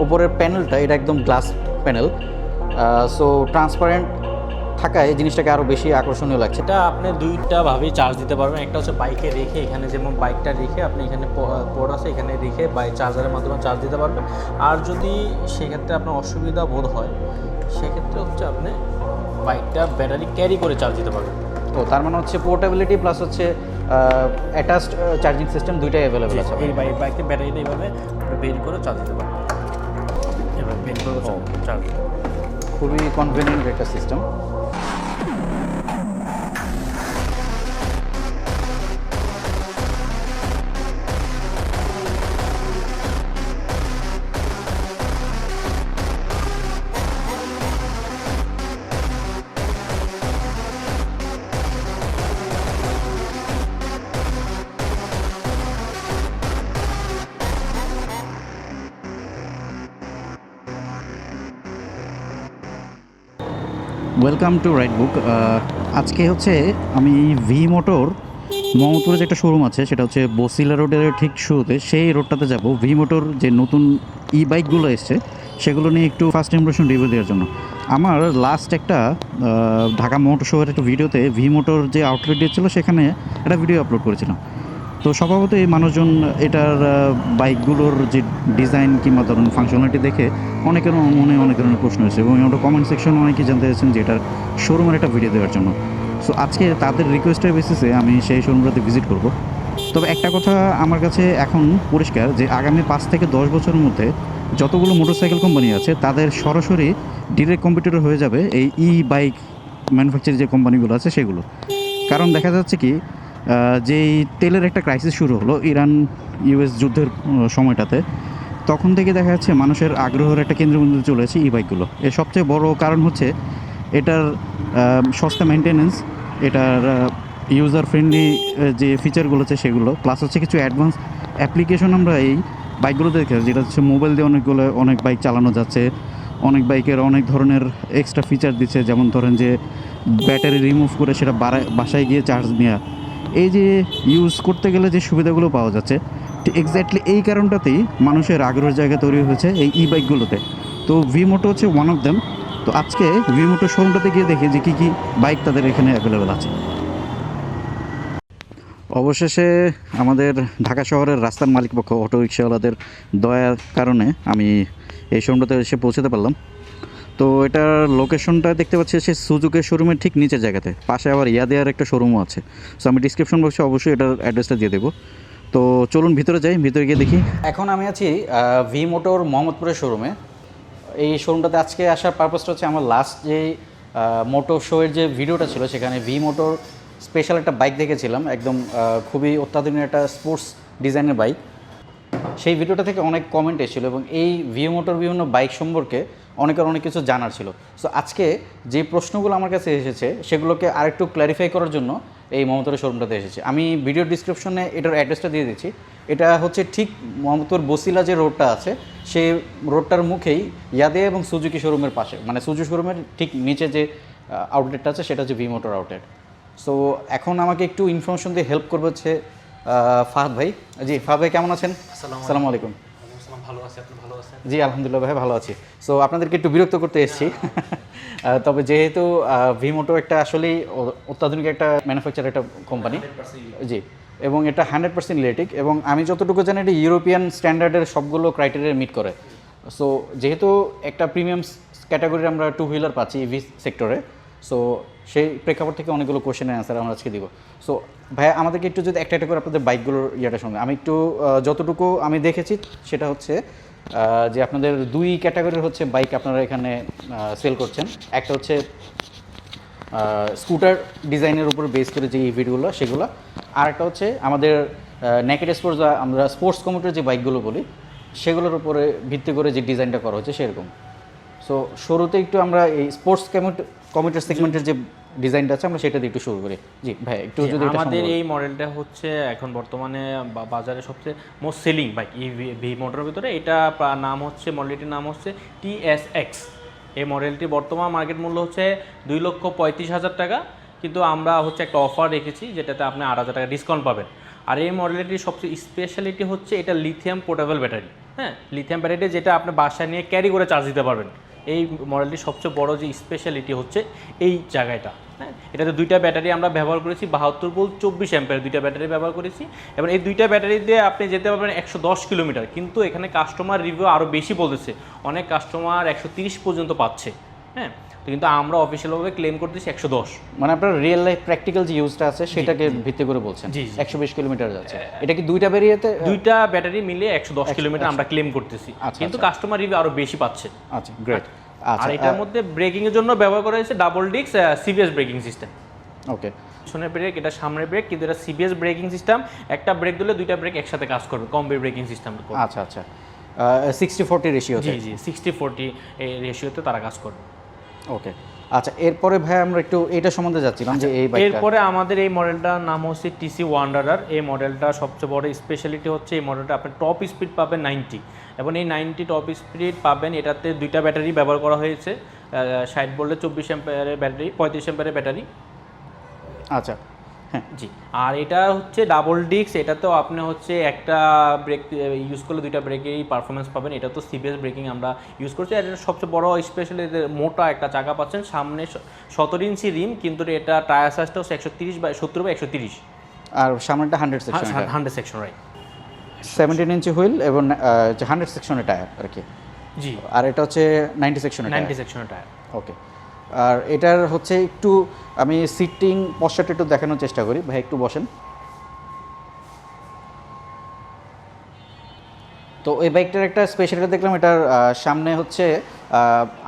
উপরের প্যানেলটা এটা একদম গ্লাস প্যানেল, সো ট্রান্সপারেন্ট থাকায় জিনিসটাকে আরও বেশি আকর্ষণীয় লাগছে। এটা আপনি দুইটা ভাবেই চার্জ দিতে পারবেন। একটা হচ্ছে বাইকে রেখে, এখানে যেমন বাইকটা রেখে আপনি এখানে পোর্ট আছে, এখানে রেখে চার্জারের মাধ্যমে চার্জ দিতে পারবেন। আর যদি সেক্ষেত্রে আপনার অসুবিধা বোধ হয়, সেক্ষেত্রে হচ্ছে আপনি বাইকটা ব্যাটারি ক্যারি করে চার্জ দিতে পারবেন। তো তার মানে হচ্ছে পোর্টেবিলিটি প্লাস হচ্ছে অ্যাটাচড চার্জিং সিস্টেম দুইটাই অ্যাভেলেবেল আছে। এই বাইকে ব্যাটারিটা এইভাবে বের করে চার্জ দিতে পারবেন, এবার বের করে চার্জ। খুবই কনভিনিয়েন্ট একটা সিস্টেম। ওয়েলকাম টু রাইড বুক। আজকে হচ্ছে আমি ভি মোটর মোহাম্মদপুরে যে একটা শোরুম আছে, সেটা হচ্ছে বসিলা রোডের ঠিক শুরুতে, সেই রোডটাতে যাব ভি মোটর যে নতুন ই বাইকগুলো এসছে সেগুলো নিয়ে একটু ফার্স্ট ইমপ্রেশন রিভিউ দেওয়ার জন্য। আমার লাস্ট একটা ঢাকা মোটর শোয়ের একটা ভিডিওতে ভি মোটর যে আউটলেট দিয়েছিলো সেখানে একটা ভিডিও আপলোড করেছিলাম। তো স্বভাবত এই মানুষজন এটার বাইকগুলোর যে ডিজাইন কিংবা ধরুন ফাংশনালিটি দেখে অনেকের মনে অনেক ধরনের প্রশ্ন হয়েছে এবং ওটা কমেন্ট সেকশনে অনেকেই জানতে চাইছেন যে এটার শোরুমের একটা ভিডিও দেওয়ার জন্য। সো আজকে তাদের রিকোয়েস্টের বেসিসে আমি সেই শোরুমটাতে ভিজিট করব। তবে একটা কথা আমার কাছে এখন পরিষ্কার যে আগামী 5 থেকে 10 বছরের মধ্যে যতগুলো মোটরসাইকেল কোম্পানি আছে তাদের সরাসরি ডিরেক্ট কম্পিটিটর হয়ে যাবে এই বাইক ম্যানুফ্যাকচারিং যে কোম্পানিগুলো আছে সেগুলো। কারণ দেখা যাচ্ছে কি, যেই তেলের একটা ক্রাইসিস শুরু হলো ইরান ইউএস যুদ্ধের সময়টাতে, তখন থেকে দেখা যাচ্ছে মানুষের আগ্রহের একটা কেন্দ্রবিন্দু চলে আসে ই বাইকগুলো। এর সবচেয়ে বড় কারণ হচ্ছে এটার সস্তা মেনটেনেন্স, এটার ইউজার ফ্রেন্ডলি যে ফিচারগুলো আছে সেগুলো, প্লাস হচ্ছে কিছু অ্যাডভান্স অ্যাপ্লিকেশন আমরা এই বাইকগুলোতে দেখে, যেটা হচ্ছে মোবাইল দিয়ে অনেক বাইক চালানো যাচ্ছে। অনেক বাইকের অনেক ধরনের এক্সট্রা ফিচার দিচ্ছে, যেমন ধরেন যে ব্যাটারি রিমুভ করে সেটা বাসায় গিয়ে চার্জ নেওয়া, এই যে ইউজ করতে গেলে যে সুবিধাগুলো পাওয়া যাচ্ছে, এক্স্যাক্টলি এই কারণটাতেই মানুষের আগ্রহের জায়গা তৈরি হয়েছে এই ই বাইকগুলোতে। তো ভি মোটো হচ্ছে ওয়ান অফ দেম। তো আজকে ভি মোটো শোরুমটাতে গিয়ে দেখি যে কী কী বাইক তাদের এখানে অ্যাভেলেবেল আছে। অবশেষে আমাদের ঢাকা শহরের রাস্তার মালিকপক্ষ অটো রিক্সাওয়ালাদের দয়ার কারণে আমি এই শোরুমটাতে এসে পৌঁছাতে পারলাম। তো এটার লোকেশনটা দেখতে পাচ্ছি সে সুজুকের শোরুমের ঠিক নিচের জায়গাতে, পাশে আবার ইয়াদেয়ার একটা শোরুমও আছে। সো আমি ডিসক্রিপশন বক্সে অবশ্যই এটার অ্যাড্রেসটা দিয়ে দেবো। তো চলুন ভিতরে যাই, ভিতরে গিয়ে দেখি। এখন আমি আছি ভি মোটর মোহাম্মদপুরের শোরুমে। এই শোরুমটাতে আজকে আসার পারপাসটা হচ্ছে আমার লাস্ট যে মোটর শোয়ের যে ভিডিওটা ছিল সেখানে ভি মোটর স্পেশাল একটা বাইক দেখেছিলাম, একদম খুবই অত্যাধুনিক একটা স্পোর্টস ডিজাইনের বাইক। সেই ভিডিওটা থেকে অনেক কমেন্ট এসেছিল এবং এই ভি মোটর বিভিন্ন বাইক সম্পর্কে অনেকের অনেক কিছু জানার ছিল। সো আজকে যে প্রশ্নগুলো আমার কাছে এসেছে সেগুলোকে আরেকটু ক্ল্যারিফাই করার জন্য এই মোহাম্মদপুরের শোরুমটাতে এসেছি। আমি ভিডিও ডিসক্রিপশনে এটার অ্যাড্রেসটা দিয়ে দিচ্ছি। এটা হচ্ছে ঠিক মোহাম্মদপুর বসিলা যে রোডটা আছে সেই রোডটার মুখেই ইয়াদিয়া এবং সুজুকি শোরুমের পাশে, মানে সুজুকি শোরুমের ঠিক নিচে যে আউটলেটটা আছে সেটা হচ্ছে ভি মোটর আউটলেট। সো এখন আমাকে একটু ইনফরমেশন দিয়ে হেল্প করবে হচ্ছে ফাহাদ ভাই। জি ফাহাদ ভাই, কেমন আছেন? আসসালামু আলাইকুম। ভালো আছি, আপনি ভালো আছেন? জি আলহামদুলিল্লাহ ভাই, ভালো আছি। সো আপনাদেরকে একটু বিরক্ত করতে এসেছি, তবে যেহেতু ভি মোটো একটা আসলেই অত্যাধুনিক একটা ম্যানুফ্যাকচার একটা কোম্পানি, জি, এবং এটা 100% ইলেকট্রিক, এবং আমি যতটুকু জানি এটা ইউরোপিয়ান স্ট্যান্ডার্ডের সবগুলো ক্রাইটেরিয়া মিট করে। সো যেহেতু একটা প্রিমিয়াম ক্যাটাগরির আমরা টু হুইলার পাচ্ছি ইভি সেক্টরে, সো সেই প্রেক্ষাপট থেকে অনেকগুলো কোশ্চেনের অ্যান্সার আমরা আজকে দিব। সো ভাইয়া আমাদেরকে একটু যদি একটা একটা করে আপনাদের বাইকগুলোর ইয়েটার সঙ্গে আমি একটু যতটুকু আমি দেখেছি সেটা হচ্ছে যে আপনাদের দুই ক্যাটাগরির হচ্ছে বাইক আপনারা এখানে সেল করছেন। একটা হচ্ছে স্কুটার ডিজাইনের উপর বেস করে যে ইভিগুলো সেগুলো, আর একটা হচ্ছে আমাদের নেকেড স্পোর্টস, আমরা স্পোর্টস কমিউটার যে বাইকগুলো বলি সেগুলোর উপরে ভিত্তি করে যে ডিজাইনটা করা হচ্ছে সেরকম। সো শুরুতে একটু আমরা এই স্পোর্টস কমিউটার সেগমেন্টের যে ডিজাইনটা আছে আমরা সেটা দিয়ে একটু শুরু করি। জি ভাই, একটু যদি আমাদের এই মডেলটা হচ্ছে এখন বর্তমানে বাজারে সবচেয়ে মোস্ট সেলিং বাইক ভি মোটরের ভিতরে। এটা নাম হচ্ছে, মডেলটির নাম হচ্ছে TSX। এই মডেলটি বর্তমান মার্কেট মূল্য হচ্ছে 2,35,000 টাকা, কিন্তু আমরা হচ্ছে একটা অফার রেখেছি যেটাতে আপনি 8,000 টাকা ডিসকাউন্ট পাবেন। আর এই মডেলটির সবচেয়ে স্পেশালিটি হচ্ছে এটা লিথিয়াম পোর্টেবল ব্যাটারি। হ্যাঁ, লিথিয়াম ব্যাটারি যেটা আপনি বাসায় নিয়ে ক্যারি করে চার্জ দিতে পারবেন। এই মডেলটির সবচেয়ে বড় যে স্পেশালিটি হচ্ছে এই জায়গাটা। হ্যাঁ, এটাতে দুইটা ব্যাটারি আমরা ব্যবহার করেছি, 72 ভোল্ট 24 অ্যাম্পিয়ার দুইটা ব্যাটারি ব্যবহার করেছি, এবং এই দুইটা ব্যাটারি দিয়ে আপনি যেতে পারবেন 110 কিলোমিটার। কিন্তু এখানে কাস্টমার রিভিউ আরও বেশি বলতেছে, অনেক কাস্টমার 130 পর্যন্ত পাচ্ছে। হ্যাঁ, তো কিন্তু আমরা অফিসিয়ালভাবে ক্লেম করতেছি 110। মানে আপনার রিয়েল লাইফ প্র্যাকটিক্যাল যে ইউজটা আছে সেটাকে ভিত্তি করে বলছেন জি, 120 কিলোমিটার যাচ্ছে। এটা কি দুইটা বেরিয়েতে? দুইটা ব্যাটারি মিলে 110 কিলোমিটার আমরা ক্লেম করতেছি, কিন্তু কাস্টমার রিভিউ আরও বেশি পাচ্ছে। আচ্ছা, গ্রেট। আর এটার মধ্যে ব্রেকিং এর জন্য ব্যবহার করা হয়েছে double disc CBS braking system. Okay, পিছনের ব্রেক, এটা সামনের ব্রেক, কিন্তু এটা সিবিএস ব্রেকিং সিস্টেম। একটা ব্রেক দিলে দুইটা ব্রেক একসাথে কাজ করবে, কম্বি ব্রেকিং সিস্টেম। আচ্ছা আচ্ছা, 60-40 রেশিও। জি জি, 60-40 এই রেশিওতে তারা কাজ করবে। ওকে, আচ্ছা, এরপরে ভাই আমরা একটু এটা সম্বন্ধে যাচ্ছিলাম যে এই বাইকটা। এরপরে আমাদের এই মডেলটার নাম হচ্ছে টিসি ওয়ান্ডারার। এই মডেলটা সবচেয়ে বড় স্পেশালিটি হচ্ছে এই মডেলটা আপনি টপ স্পিড পাবেন 90, এবং এই 90 টপ স্পিড পাবেন। এটাতে দুইটা ব্যাটারি ব্যবহার করা হয়েছে, 60 ভোল্টের 24 অ্যাম্পিয়ারের ব্যাটারি, 35 অ্যাম্পিয়ারের ব্যাটারি। আচ্ছা, হ্যাঁ জি, আর এটা হচ্ছে ডাবল ডিস্ক। এটাতেও আপনি হচ্ছে একটা ব্রেক ইউজ করলে দুইটা ব্রেকেরই পারফরমেন্স পাবেন। এটা তো সিবিএস ব্রেকিং আমরা ইউজ করছি। আর এটা সবচেয়ে বড় স্পেশালি মোটা একটা চাকা পাচ্ছেন, সামনে 17 ইঞ্চি রিম, কিন্তু এটা টায়ার সাইজটা হচ্ছে 170/130। আর সামনেটা 100 সেকশন, 100 সেকশন, রাইট। 17 ইঞ্চি হুইল এবং 100 সেকশনের টায়ার আর কি। জি, আর এটা হচ্ছে 90 সেকশনের 90 সেকশনের টায়ার। ওকে, আর এটার হচ্ছে একটু আমি সিটিং পশ্চারটা একটু দেখানোর চেষ্টা করি। ভাই একটু বসেন। তো এই বাইকটার একটা স্পেশালিটি দেখলাম, এটার সামনে হচ্ছে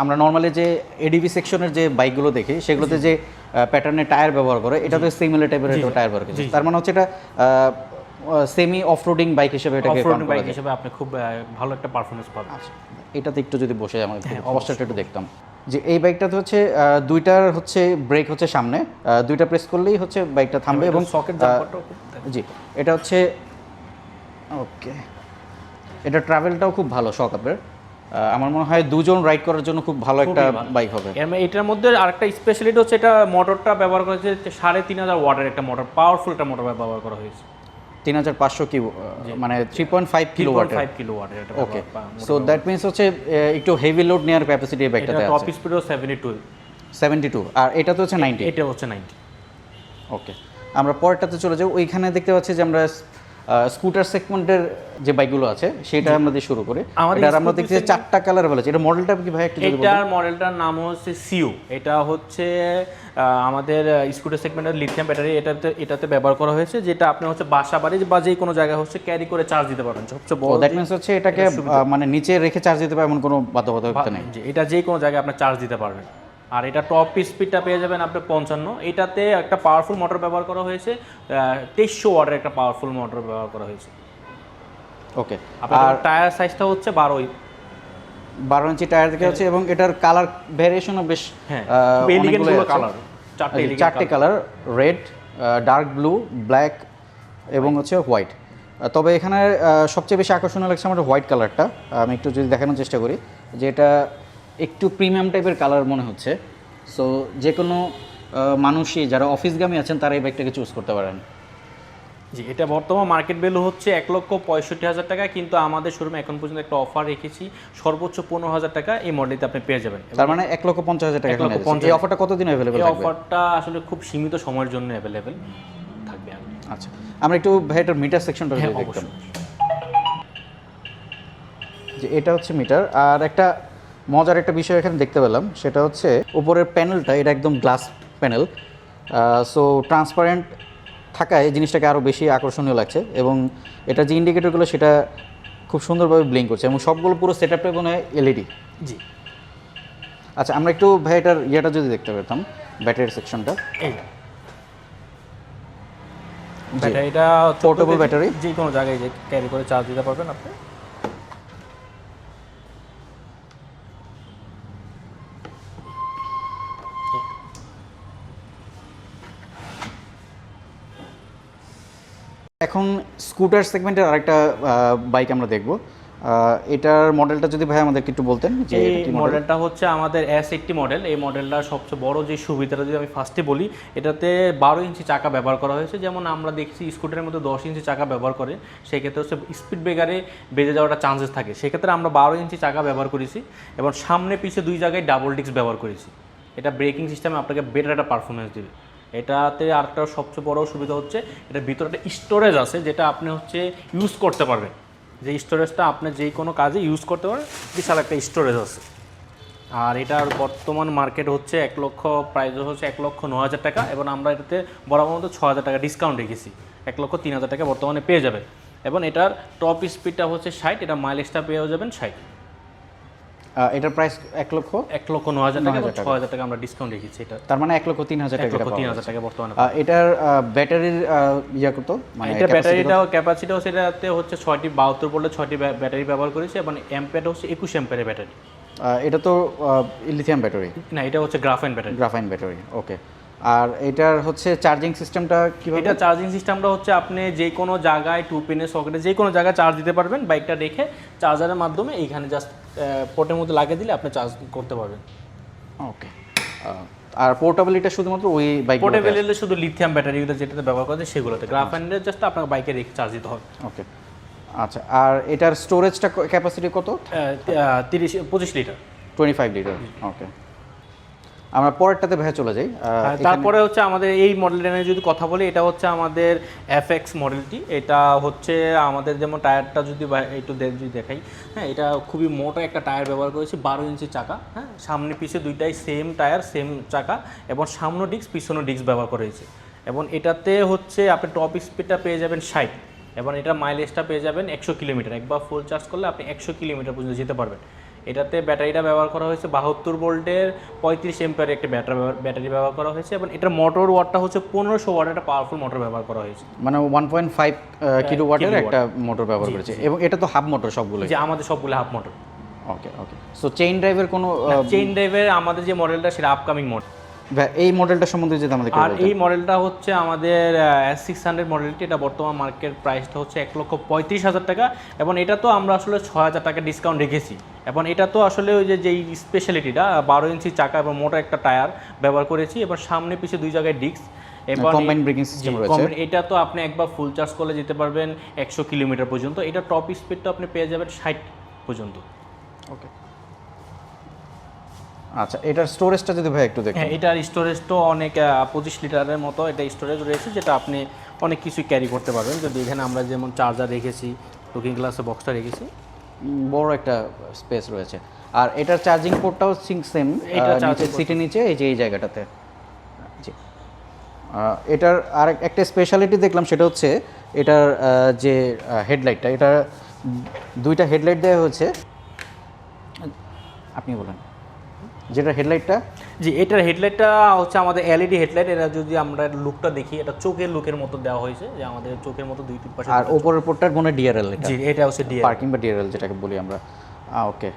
আমরা নর্মালি যে এডিভি সেকশনের যে বাইকগুলো দেখি সেগুলোতে যে প্যাটার্নের টায়ার ব্যবহার করে, এটা তো সিমিলার টাইপের একটা টায়ার ব্যবহার করে। তার মানে হচ্ছে এটা সেমি অফরোডিং বাইক হিসেবে এটাকে অফরোডিং বাইক হিসেবে আপনি খুব ভালো একটা পারফরমেন্স পাবেন। এটাতে একটু যদি বসে আমার অবস্থাটা একটু দেখতাম যে এই বাইকটাতে হচ্ছে দুইটার হচ্ছে ব্রেক হচ্ছে সামনে, দুইটা প্রেস করলেই হচ্ছে বাইকটা থামবে, এবং সকেট জাম্পারটাও জি, এটা হচ্ছে ওকে, এটা ট্রাভেলটাও খুব ভালো শকআপের। আমার মনে হয় দুজন রাইড করার জন্য খুব ভালো একটা বাইক হবে। এটার মধ্যে আরেকটা স্পেশালিটি হচ্ছে এটা মোটরটা ব্যবহার করা হয়েছে 3500 ওয়াটের একটা মোটর, পাওয়ারফুল একটা মোটর ব্যবহার করা হয়েছে। 3500 কি মানে 3.5 কিলোওয়াটের। 5 কিলোওয়াটের এটা। ওকে, সো দ্যাট মিন্স হচ্ছে একটু হেভি লোড নেওয়ার ক্যাপাসিটি এই বাইকটাতে আছে। টপ স্পিডও 72, আর এটা তো হচ্ছে 90। এটা হচ্ছে 90। ওকে, আমরা পরেরটাতে চলে যাই। ওইখানে দেখতে পাচ্ছি যে আমরা স্কুটার সেগমেন্টের যে বাইকগুলো আছে সেটা আমরা দিয়ে শুরু করি। এটা আমরা দেখছি 4টা কালার বলেছে। এটা মডেলটা কি ভাই একটু যদি বলেন? এটার মডেলটার নাম হচ্ছে সিউ। এটা হচ্ছে আমাদের স্কুটার সেগমেন্টের লিথিয়াম ব্যাটারি এটাতে ব্যবহার করা হয়েছে, যেটা আপনি হচ্ছে বাসা বাড়ি বা যে কোনো জায়গায় হচ্ছে ক্যারি করে চার্জ দিতে পারবেন। সবচেয়ে বড় দ্যাট মিন্স হচ্ছে এটাকে মানে নিচে রেখে চার্জ দিতে পারবেন, কোনো বাধ্যবাধকতা নেই। এটা যে কোনো জায়গায় আপনি চার্জ দিতে পারবেন। আর এটা টপ স্পিডটা পেয়ে যাবেন আপনি 55। এটাতে একটা পাওয়ারফুল মোটর ব্যবহার করা হয়েছে, 2300 ওয়াটের একটা পাওয়ারফুল মোটর ব্যবহার করা হয়েছে। ওকে, আর টায়ার সাইজটা হচ্ছে 12 ইঞ্চি টায়ার থেকে হচ্ছে, এবং এটার কালার ভ্যারিয়েশনও বেশ অনেকগুলো কালার, 4টে colour, red, dark blue, black এবং হচ্ছে হোয়াইট। তবে এখানে সবচেয়ে বেশি আকর্ষণীয় লাগছে আমার হোয়াইট কালারটা। আমি একটু যদি দেখানোর চেষ্টা করি যে এটা একটু প্রিমিয়াম টাইপের কালার মনে হচ্ছে। সো যে কোনো মানুষই যারা অফিসগামী আছেন তারা এই বাইকটাকে চুজ করতে পারেন। জি, এটা বর্তমান মার্কেট ভ্যালু হচ্ছে 1,65,000 টাকা, কিন্তু আমাদের শোরুমে এখন পর্যন্ত একটা অফার রেখেছি, সর্বোচ্চ 15,000 টাকা এই মডেলটা আপনি পেয়ে যাবেন। তার মানে 1,50,000 টাকা। এই অফারটা কতদিন অ্যাভেলেবল থাকবে? এই অফারটা আসলে খুব সীমিত সময়ের জন্য অ্যাভেলেবেল থাকবে। আচ্ছা, আমরা একটু ভাইটার মিটার সেকশনটা দেখতাম যে এটা হচ্ছে মিটার। আর একটা মজার একটা বিষয় এখানে দেখতে পেলাম, সেটা হচ্ছে উপরের প্যানেলটা, এটা একদম গ্লাস প্যানেল। সো ট্রান্সপারেন্ট থাকায় এই জিনিসটাকে আরও বেশি আকর্ষণীয় লাগছে, এবং এটা যে ইন্ডিকেটরগুলো সেটা খুব সুন্দরভাবে ব্লিঙ্ক করছে, এবং সবগুলো পুরো সেট আপটা কোনো এলইডি। জি, আচ্ছা, আমরা একটু ভাই এটার ইয়েটা যদি দেখতে পেতাম, ব্যাটারির সেকশনটা। এই ব্যাটারিটা পোর্টেবল ব্যাটারি, যে কোনো জায়গায় যে ক্যারি করে চার্জ দিতে পারবেন আপনি। এখন স্কুটার সেগমেন্টের আরেকটা বাইক আমরা দেখব। এটার মডেলটা যদি ভাই আমাদেরকে একটু বলতেন যে এই এটা কি মডেল? মডেলটা হচ্ছে আমাদের S80 মডেল। এই মডেলটার সবচেয়ে বড় যে সুবিধাটা যদি আমি ফার্স্টে বলি, এটাতে 12 ইঞ্চি চাকা ব্যবহার করা হয়েছে। যেমন আমরা দেখছি স্কুটারের মধ্যে 10 ইঞ্চি চাকা ব্যবহার করে, সেক্ষেত্রে হচ্ছে স্পিড ব্রেকারে বেজে যাওয়ার চান্সেস থাকে। সেক্ষেত্রে আমরা 12 ইঞ্চি চাকা ব্যবহার করেছি এবং সামনে পিছে দুই জায়গায় ডাবল ডিস্ক ব্যবহার করেছি। এটা ব্রেকিং সিস্টেমে আপনাকে বেটার একটা পারফরমেন্স দিবে। এটাতে আরেকটা সবচেয়ে বড় সুবিধা হচ্ছে এটার ভিতরে একটা স্টোরেজ আছে, যেটা আপনি হচ্ছে ইউজ করতে পারবেন। যে স্টোরেজটা আপনি যে কোনো কাজে ইউজ করতে পারেন, বিশাল একটা স্টোরেজ আছে। আর এটার বর্তমান মার্কেট হচ্ছে 1 লক্ষ, প্রাইস হচ্ছে 1,09,000 টাকা এবং আমরা এটাতে বরাবর মতো 6,000 টাকা ডিসকাউন্ট রেখেছি। 1,03,000 টাকা বর্তমানে পেয়ে যাবেন। এবং এটার টপ স্পিডটা হচ্ছে 60, এটা মাইলেজটা পেয়ে যাবেন 60। এটার প্রাইস 1,09,000 1,09,000 টাকা এবং 6,000 টাকা আমরা ডিসকাউন্ট রেখেছি। এটা তার মানে 1,03,000 টাকা। 1,03,000 টাকা বর্তমানে। এটার ব্যাটারির ইয়া কত, মানে এটা ব্যাটারিটাও ক্যাপাসিটিও সেটাতে হচ্ছে 6টি 72 ভোল্টের 6টি ব্যাটারি ব্যবহার করেছি এবং অ্যাম্পিয়ারটা হচ্ছে 21 অ্যাম্পিয়ারের ব্যাটারি। এটা তো লিথিয়াম ব্যাটারি না, এটা হচ্ছে গ্রাফাইন ব্যাটারি। গ্রাফাইন ব্যাটারি, ওকে। আর এটার হচ্ছে চার্জিং সিস্টেমটা কিভাবে? এটা চার্জিং সিস্টেমটা হচ্ছে আপনি যে কোনো জায়গায় 2 পিনের সকেটে যে কোনো জায়গায় চার্জ দিতে পারবেন। বাইকটা রেখে চার্জারের মাধ্যমে এইখানে জাস্ট পোর্টের মধ্যে লাগিয়ে দিলে আপনি চার্জ করতে পারবেন। ওকে। আর পোর্টেবিলিটি শুধুমাত্র ওই বাইক পোর্টেবিলিটি শুধু লিথিয়াম ব্যাটারিগুলো যেটাতে ব্যবহার করে সেগুলোতে, গ্রাফাইনের জাস্ট আপনার বাইকে রেখে চার্জ দিতে হবে। ওকে, আচ্ছা। আর এটার স্টোরেজটা ক্যাপাসিটি কত? 25 লিটার। 25 লিটার, ওকে। আমরা পরেরটাতে ভাই চলে যাই। তারপরে হচ্ছে আমাদের এই মডেলটা নিয়ে যদি কথা বলি, এটা হচ্ছে আমাদের FX মডেলটি। এটা হচ্ছে আমাদের যেমন টায়ারটা যদি একটু যদি দেখাই, হ্যাঁ, এটা খুবই মোটা একটা টায়ার ব্যবহার করেছি, 12 ইঞ্চি চাকা, হ্যাঁ, সামনে পিছে দুইটাই সেম টায়ার সেম চাকা এবং সামনে ডিস্ক পিছনে ডিস্ক ব্যবহার করেছে। এবং এটাতে হচ্ছে আপনি টপ স্পিডটা পেয়ে যাবেন 60 এবং এটা মাইলেজটা পেয়ে যাবেন 100 কিলোমিটার। একবার ফুল চার্জ করলে আপনি 100 কিলোমিটার পর্যন্ত যেতে পারবেন। এটাতে ব্যাটারিটা ব্যবহার করা হয়েছে 72 ভোল্টের 35 এম্পিয়ারের একটা ব্যাটারি ব্যবহার করা হয়েছে এবং এটার মোটর ওয়াটটা হচ্ছে 1500 ওয়াটের একটা পাওয়ারফুল মোটর ব্যবহার করা হয়েছে। মানে 1.5 কিলোওয়াটের একটা মোটর ব্যবহার করেছে এবং এটা তো হাফ মোটর সবগুলো। যে আমাদের সবগুলো হাফ মোটর। ওকে ওকে। সো চেইন ড্রাইভের কোনো চেইন ড্রাইভের আমাদের যে মডেলটা সেটা আপকামিং মডেল। এই মডেলটা সম্বন্ধে যদি আমাদের আর এই মডেলটা হচ্ছে আমাদের S600 মডেলটি। এটা বর্তমান মার্কেট প্রাইসটা হচ্ছে 1,35,000 টাকা এবং এটা তো আমরা আসলে 6,000 টাকা ডিসকাউন্ট রেখেছি। এবং এটা তো আসলে ওই যে যেই স্পেশালিটিটা 12 ইঞ্চি চাকা এবং মোটা একটা টায়ার ব্যবহার করেছি এবং সামনে পিছে দুই জায়গায় ডিস্ক এবং কম্বাইন্ড ব্রেকিং সিস্টেম রয়েছে। এটা তো আপনি একবার ফুল চার্জ করলে যেতে পারবেন 100 কিলোমিটার পর্যন্ত। এটা টপ স্পিডটা আপনি পেয়ে যাবেন 60 পর্যন্ত। ওকে, আচ্ছা। এটার স্টোরেজটা যদি ভাই একটু দেখেন। হ্যাঁ, এটার স্টোরেজটাও অনেক 25 লিটারের মতো এটা স্টোরেজ রয়েছে, যেটা আপনি অনেক কিছু ক্যারি করতে পারবেন। যদি এখানে আমরা যেমন চার্জার রেখেছি, লুকিং গ্লাসের বক্সটা রেখেছি, বড় একটা স্পেস রয়েছে। আর এটার চার্জিং পোর্টটাও সেম, এটা সিটের নিচে এই যে এই জায়গাটাতে। জি, এটার আর একটা স্পেশালিটি দেখলাম, সেটা হচ্ছে এটার যে হেডলাইটটা, এটা দুইটা হেডলাইট দেওয়া হচ্ছে। আপনি বলেন যেটা হেডলাইটটা। জি, এটার হেডলাইটটা হচ্ছে আমাদের LED হেডলাইট। এটা যদি আমরা লুকটা দেখি, এটা চোখের লুকের মতো দেওয়া হয়েছে, যে আমাদের চোখের মতো দুই তিন পাশে। আর উপরের পোর্টটার মনে DRL, জি, এটা হচ্ছে DRL, পার্কিং বা DRL যেটাকে বলি আমরা। ওকে।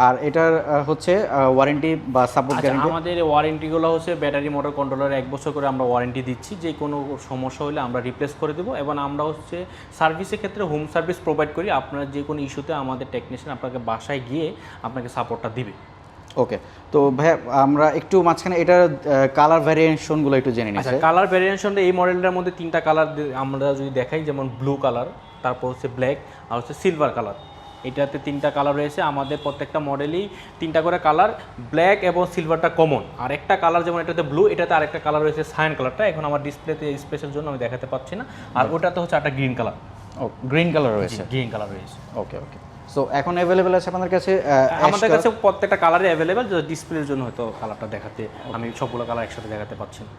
আর এটার হচ্ছে ওয়ারেন্টি বা সাপোর্ট গ্যারান্টি? আমাদের ওয়ারেন্টিগুলো হচ্ছে ব্যাটারি মোটর কন্ট্রোলার 1 বছর করে আমরা ওয়ারেন্টি দিচ্ছি। যে কোনো সমস্যা হলে আমরা রিপ্লেস করে দেবো এবং আমরা হচ্ছে সার্ভিসের ক্ষেত্রে হোম সার্ভিস প্রোভাইড করি। আপনার যে কোনো ইস্যুতে আমাদের টেকনিশিয়ান আপনাকে বাসায় গিয়ে আপনাকে সাপোর্টটা দিবে। ওকে, তো ভাই আমরা একটু মাঝখানে এটার কালার ভ্যারিয়েশনগুলো একটু জেনে নিই। আচ্ছা, কালার ভ্যারিয়েশনটা এই মডেলটার মধ্যে 3টা কালার আমরা যদি দেখাই, যেমন ব্লু কালার, তারপর হচ্ছে ব্ল্যাক আর হচ্ছে সিলভার কালার। এটাতে 3টা কালার রয়েছে। আমাদের প্রত্যেকটা মডেলই 3টা করে কালার, ব্ল্যাক এবং সিলভারটা কমন। আর একটা কালার যেমন এটাতে ব্লু, এটাতে আরেকটা কালার রয়েছে সায়ান কালারটা। এখন আমার ডিসপ্লেতে স্পেসের জন্য আমি দেখাতে পাচ্ছি না। আর ওটাতে হচ্ছে একটা গ্রিন কালার। ও, গ্রিন কালার রয়েছে। গ্রিন কালার রয়েছে। ওকে ওকে। সো এখন অ্যাভেলেবেল আছে আপনাদের কাছে? আমাদের কাছে প্রত্যেকটা কালারই অ্যাভেলেবেল। ডিসপ্লের জন্য হয়তো কালারটা দেখাতে আমি সবগুলো কালার একসাথে দেখাতে পাচ্ছি না।